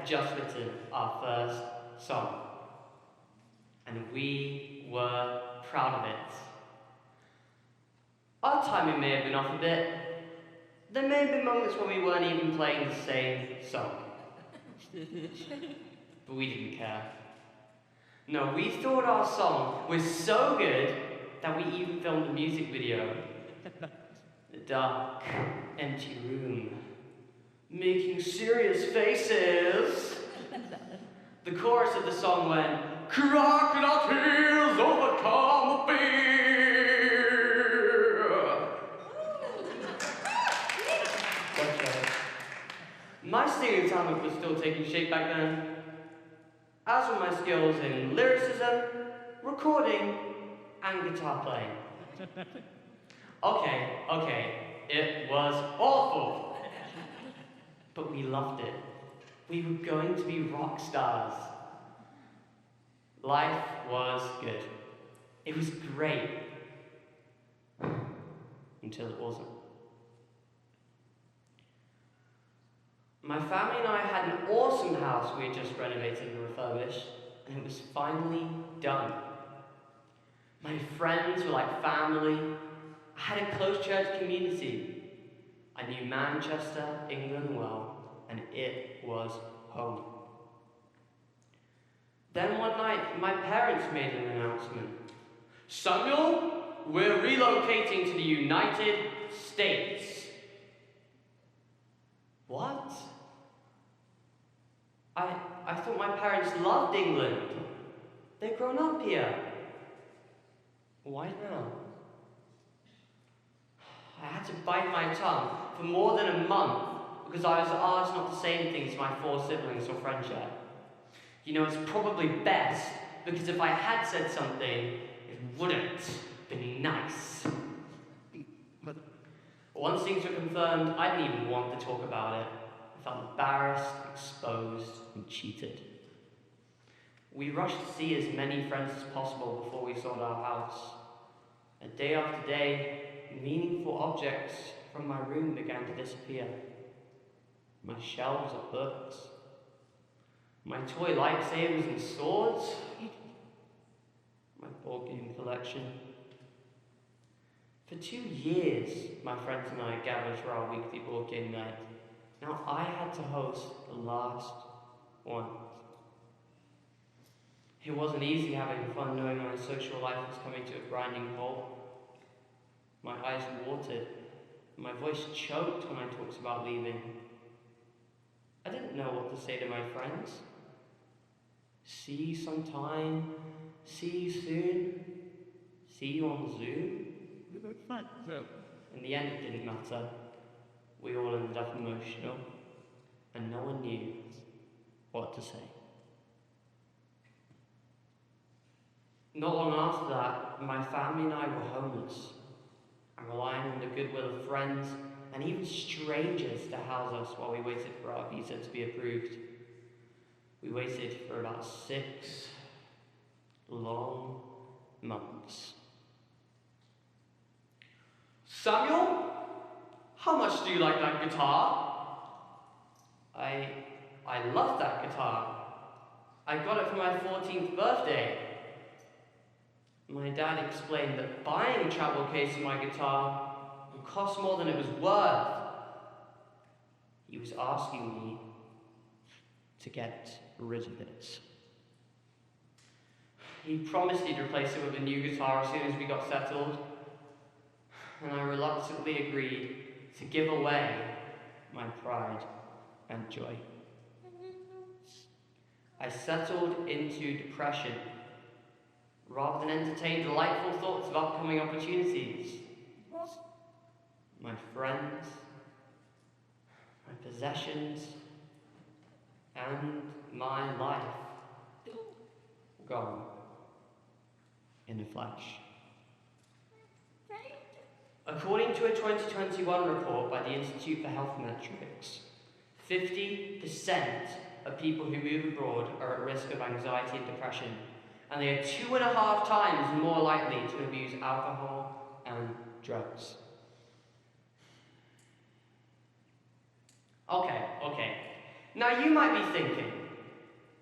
had just written our first song, and we were proud of it. Our timing may have been off a bit. There may have been moments when we weren't even playing the same song. But we didn't care. No, we thought our song was so good that we even filmed a music video. The dark, empty room, making serious faces. The chorus of the song went, "Crocodile tears overcome the fear." That's right. My singing talent was still taking shape back then, as were my skills in lyricism, recording, and guitar playing. Okay, it was awful. But we loved it. We were going to be rock stars. Life was good. It was great. Until it wasn't. My family and I had an awesome house we had just renovated and refurbished, and it was finally done. My friends were like family. I had a close church community. I knew Manchester, England well, and it was home. Then one night, my parents made an announcement. "Samuel, we're relocating to the United States." What? I thought my parents loved England. They'd grown up here. Why now? I had to bite my tongue for more than a month because I was asked not to say anything to my 4 siblings or friends yet. You know, it's probably best because if I had said something, it wouldn't be nice. But once things were confirmed, I didn't even want to talk about it. I felt embarrassed, exposed, and cheated. We rushed to see as many friends as possible before we sold our house. And day after day, meaningful objects from my room began to disappear. My shelves of books, my toy lightsabers and swords, my board game collection. For 2 years, my friends and I gathered for our weekly board game night. Now I had to host the last one. It wasn't easy having fun knowing my social life was coming to a grinding halt. My eyes watered, my voice choked when I talked about leaving. I didn't know what to say to my friends. See you sometime, see you soon, see you on Zoom. In the end, it didn't matter. We all ended up emotional, and no one knew what to say. Not long after that, my family and I were homeless, and relying on the goodwill of friends and even strangers to house us while we waited for our visa to be approved. We waited for about 6 long months. "Samuel, how much do you like that guitar?" I love that guitar. I got it for my 14th birthday. My dad explained that buying a travel case for my guitar would cost more than it was worth. He was asking me to get rid of it. He promised he'd replace it with a new guitar as soon as we got settled, and I reluctantly agreed to give away my pride and joy. I settled into depression rather than entertain delightful thoughts of upcoming opportunities. My friends, my possessions, and my life gone in a flash. According to a 2021 report by the Institute for Health Metrics, 50% of people who move abroad are at risk of anxiety and depression, and they are 2.5 times more likely to abuse alcohol and drugs. Okay. Now you might be thinking,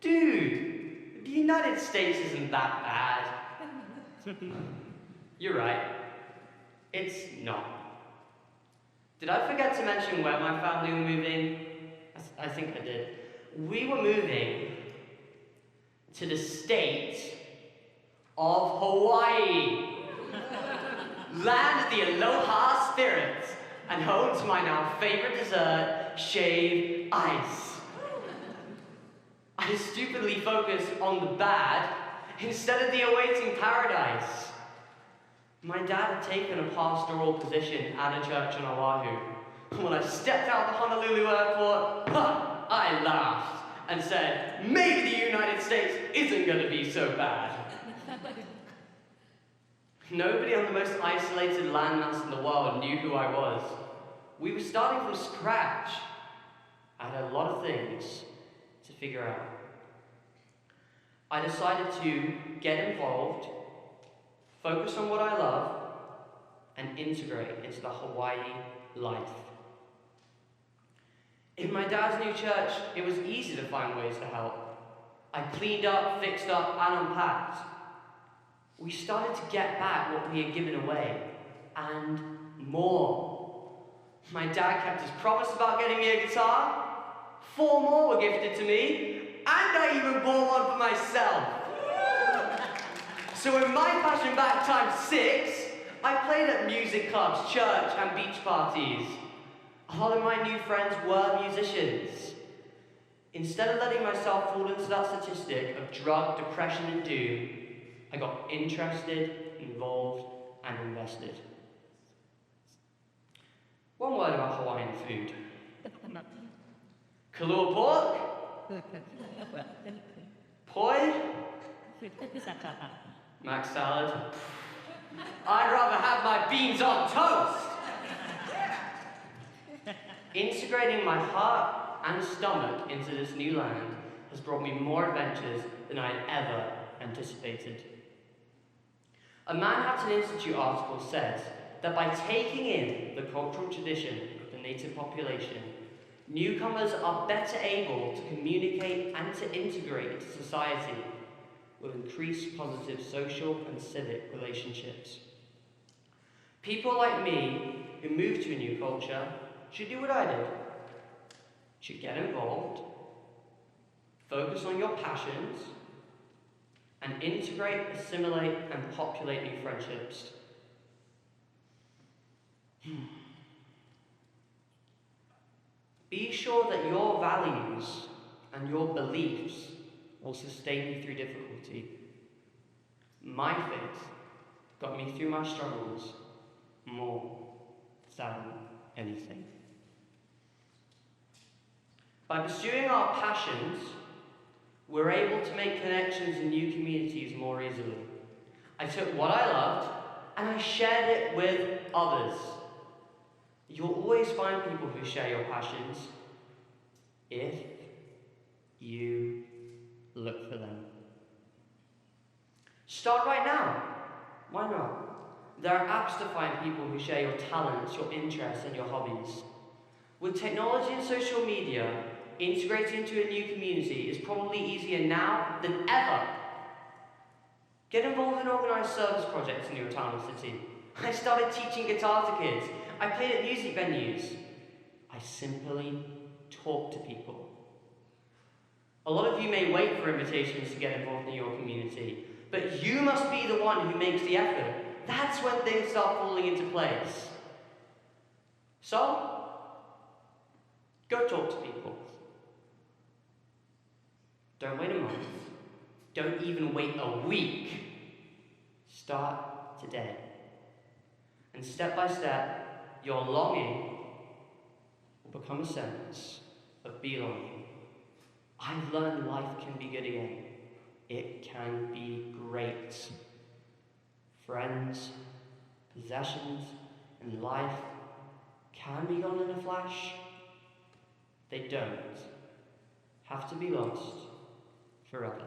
dude, the United States isn't that bad. You're right. It's not. Did I forget to mention where my family were moving? I think I did. We were moving to the state of Hawaii. Land of the Aloha spirits, and home to my now favorite dessert, shaved ice. I stupidly focused on the bad instead of the awaiting paradise. My dad had taken a pastoral position at a church in Oahu. When I stepped out of the Honolulu airport, I laughed and said, maybe the United States isn't going to be so bad. Nobody on the most isolated landmass in the world knew who I was. We were starting from scratch. I had a lot of things to figure out. I decided to get involved, focus on what I love, and integrate into the Hawaii life. In my dad's new church, it was easy to find ways to help. I cleaned up, fixed up, and unpacked. We started to get back what we had given away, and more. My dad kept his promise about getting me a guitar. 4 more were gifted to me, and I even bought one for myself. So in my passion back times 6, I played at music clubs, church, and beach parties. A lot of my new friends were musicians. Instead of letting myself fall into that statistic of drug, depression, and doom, I got interested, involved, and invested. One word about Hawaiian food. Kalua pork, poi, mac salad. I'd rather have my beans on toast. Integrating my heart and stomach into this new land has brought me more adventures than I had ever anticipated. A Manhattan Institute article says that by taking in the cultural tradition of the native population, newcomers are better able to communicate and to integrate into society with increased positive social and civic relationships. People like me who move to a new culture should do what I did. Should get involved, focus on your passions, and integrate, assimilate, and populate new friendships. Be sure that your values and your beliefs will sustain you through difficulty. My faith got me through my struggles more than anything. By pursuing our passions, we're able to make connections in new communities more easily. I took what I loved and I shared it with others. You'll always find people who share your passions if you look for them. Start right now. Why not? There are apps to find people who share your talents, your interests, and your hobbies. With technology and social media, integrating into a new community is probably easier now than ever. Get involved in organised service projects in your town or city. I started teaching guitar to kids. I played at music venues. I simply talk to people. A lot of you may wait for invitations to get involved in your community, but you must be the one who makes the effort. That's when things start falling into place. So, go talk to people. Don't wait a month. Don't even wait a week. Start today. And step by step, your longing will become a sense of belonging. I've learned life can be good again. It can be great. Friends, possessions, and life can be gone in a flash. They don't have to be lost forever.